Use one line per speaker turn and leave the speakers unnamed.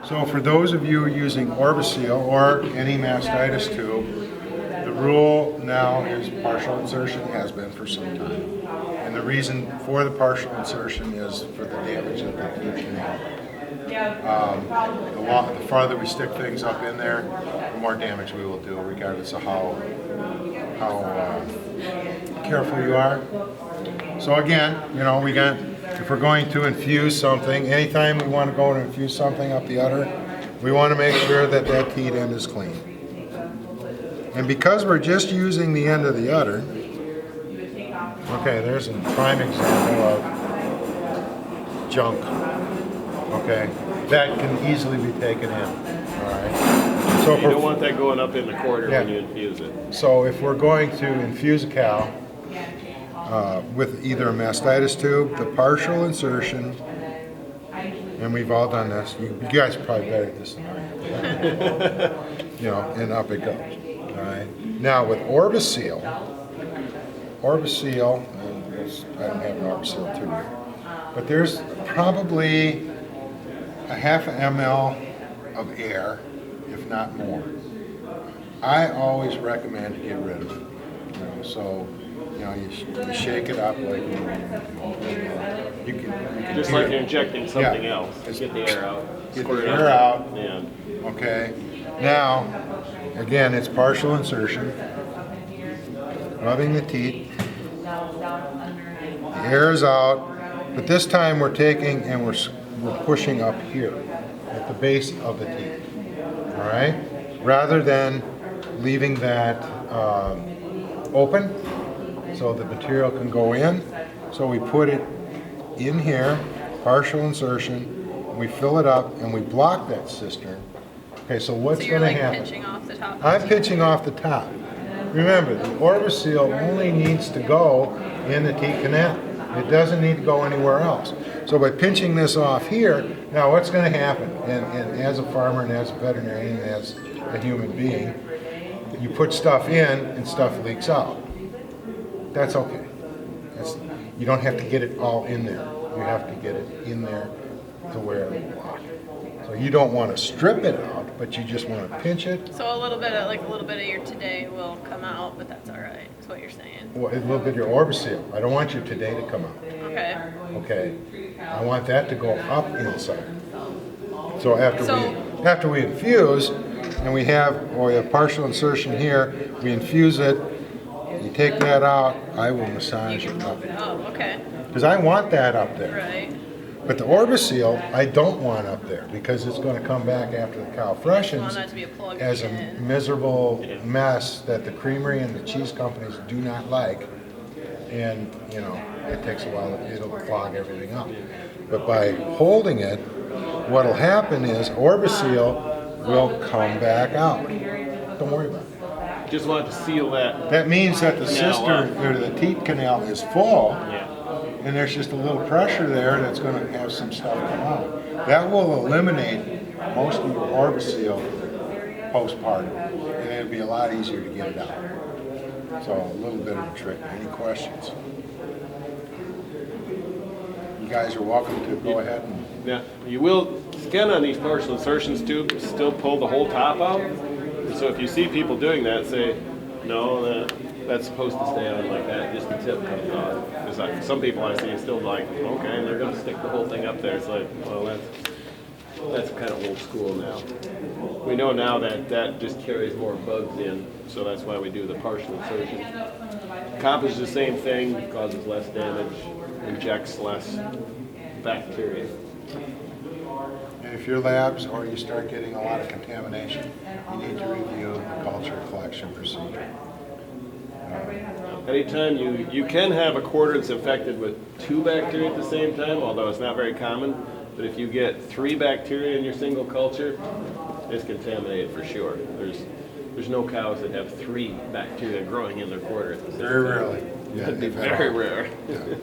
So for those of you using Orbiseal or any mastitis tube, the rule now is partial insertion, has been for some time. And the reason for the partial insertion is for the damage that the teeth can have. The farther we stick things up in there, the more damage we will do, regardless of how careful you are. So again, you know, if we're going to infuse something, anytime we want to go and infuse something up the udder, we want to make sure that that teat end is clean. And because we're just using the end of the udder, okay, there's a prime example of junk, okay, that can easily be taken in, all right? So
you don't want that going up in the quarter
yeah.
when you infuse it.
So if we're going to infuse a cow with either a mastitis tube, the partial insertion, and we've all done this, you guys are probably better at this than I am, you know, and up it goes. All right. Now with Orbiseal, and I don't have an Orbiseal tube here, but there's probably a half ml of air, if not more. I always recommend to get rid of it. You know, so you know you shake it up like you can
Just like you're injecting something else.
Just
get the air out.
Get
Squirt
the
it
air out.
Yeah.
Okay. Now, again, it's partial insertion. Rubbing the teeth. The air is out, but this time we're taking and we're pushing up here at the base of the teeth. All right, rather than leaving that open so the material can go in. So we put it in here, partial insertion. We fill it up and we block that cistern. Okay, so what's going to happen?
Pinching off the top.
I'm pinching off the top. Remember, the Orbiseal only needs to go in the teat canal. It doesn't need to go anywhere else. So by pinching this off here, now what's going to happen? And as a farmer and as a veterinarian and as a human being, you put stuff in and stuff leaks out. That's okay. You don't have to get it all in there. You have to get it in there to where it will block. So you don't want to strip it out, but you just want to pinch it.
So a little bit of your today will come out, but that's all right. That's what you're saying.
Well, a little bit of your Orbiseal. I don't want your today to come out.
Okay.
Okay. I want that to go up inside. So after we infuse, and we have partial insertion here, we infuse it. You take that out. I will massage it up.
Oh, okay.
Because I want that up there.
Right.
But the Orbiseal, I don't want up there because it's going to come back after the cow freshens as a miserable mess that the creamery and the cheese companies do not like. And, you know, it takes a while, it'll clog everything up. But by holding it, what'll happen is Orbiseal will come back out. Don't worry about it.
Just want to seal that.
That means that the cistern or the teat canal is full.
Yeah.
And there's just a little pressure there that's going to have some stuff come out. That will eliminate most of your Orbiseal postpartum, and it'll be a lot easier to get it out. So a little bit of a trick. Any questions? You guys are welcome to go ahead and...
Yeah, you will, again on these partial insertions too, still pull the whole top out. So if you see people doing that, say, no, that's supposed to stay on like that, just the tip comes off. Because like, some people I see still like, okay, and they're going to stick the whole thing up there. It's like, well, that's kind of old school now. We know now that just carries more bugs in, so that's why we do the partial insertion. Comp is the same thing, causes less damage, injects less bacteria.
And if your labs or you start getting a lot of contamination, you need to review the culture collection procedure.
Anytime you can have a quarter that's infected with 2 bacteria at the same time, although it's not very common, but if you get 3 bacteria in your single culture, it's contaminated for sure. There's no cows that have 3 bacteria growing in their quarter at the same time.
Very rarely. Yeah,
That'd be very rare.
Yeah.